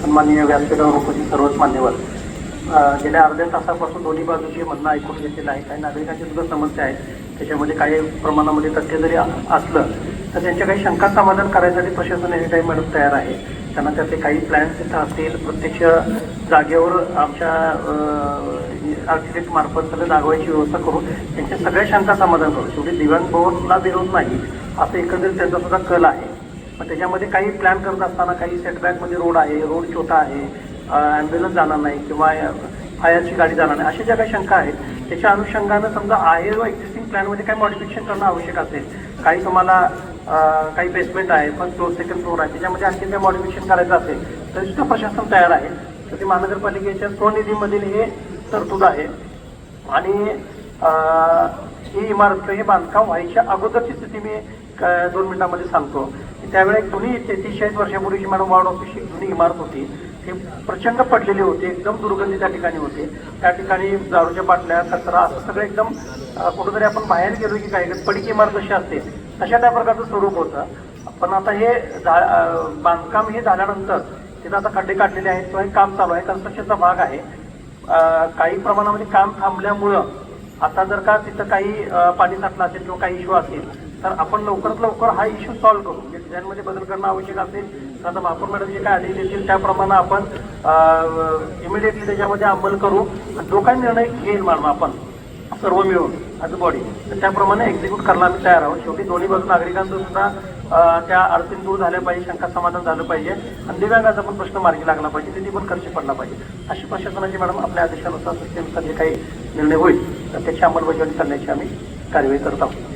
सन्माननीय व्यासपीठावर उपस्थित सर्वच मान्यवर, गेल्या अर्ध्या तासापासून दोन्ही बाजूचे म्हणणं ऐकून घेतलेलं आहे. काही नागरिकांची सुद्धा समस्या आहेत, त्याच्यामध्ये काही प्रमाणामध्ये तथ्य जरी असलं तर त्यांच्या काही शंका समाधान करायसाठी प्रशासन एनी टाईम मॅडम तयार आहे. त्यांना त्याचे काही प्लॅन्स तिथं असतील, प्रत्यक्ष जागेवर आमच्या आर्किटेक्ट मार्फत सगळं दाखवायची व्यवस्था करून त्यांच्या सगळ्या शंका समाधान करू. शेवटी दिव्यांग भवनला विरोध नाही असं एकंदरीत त्यांचा सुद्धा कल आहे. पण त्याच्यामध्ये काही प्लॅन करत असताना काही सेटबॅकमध्ये रोड आहे, रोड छोटा आहे, ॲम्ब्युलन्स जाणार नाही किंवा फायरची गाडी जाणार नाही, अशा ज्या काही शंका आहेत त्याच्या अनुषंगानं समजा आहे व एक्झिस्टिंग प्लॅनमध्ये काही मॉडिफिकेशन करणं आवश्यक असेल, काही तुम्हाला काही बेसमेंट आहे, फर्स्ट फ्लोअर सेकंड फ्लोअर आहे, त्याच्यामध्ये आणखी काही मॉडिफिकेशन करायचं असेल तरी सुद्धा प्रशासन तयार आहे. तर ते महानगरपालिकेच्या स्वनिधीमधील हे तरतूद आहे. आणि ही इमारत हे बांधकाम व्हायच्या अगोदरची स्थिती मी 2 मिनिटांमध्ये सांगतो. त्यावेळेस जुनी 33 वर्षापूर्वीची मॅडम वॉर्ड ऑफिसची जुनी इमारत होती, ते प्रचंड पडलेले होते, एकदम दुर्गंधी त्या ठिकाणी होते. त्या ठिकाणी दारूच्या बाटल्या, कचरा असं सगळं एकदम कुठंतरी आपण बाहेर गेलो की काही पडीक इमारत अशी असते तशा त्या प्रकारचं स्वरूप होतं. पण आता हे बांधकाम हे झाल्यानंतर तिथं आता खड्डे काढलेले आहेत किंवा हे काम चालू आहे, कन्स्ट्रक्शनचा भाग आहे. काही प्रमाणामध्ये काम थांबल्यामुळं आता जर का तिथं काही पाणी साठलं असेल किंवा काही इश्यू असेल तर आपण लवकरात लवकर हा इश्यू सॉल्व्ह करू. म्हणजे डिझाईनमध्ये बदल करणं आवश्यक असेल तर आता महापौर मॅडम जे काय आदेश देतील त्याप्रमाणे आपण इमिडिएटली त्याच्यामध्ये अंमल करू. जो काही निर्णय घेईल मॅडम आपण सर्व मिळून ॲज अ बॉडी तर त्याप्रमाणे एक्झिक्यूट करायला आम्ही तयार आहोत. शेवटी दोन्ही बाजू नागरिकांचं सुद्धा त्या अडचणी दूर झाल्या पाहिजे, शंका समाधान झालं पाहिजे आणि दिव्यांगाचा पण प्रश्न मार्गी लागला पाहिजे, निधी पण खर्च पडला पाहिजे. अशी प्रशासनाची मॅडम आपल्या आदेशानुसार सिस्टमचा जे काही निर्णय होईल तर त्याची अंमलबजावणी करण्याची आम्ही कार्यवाही करत आहोत.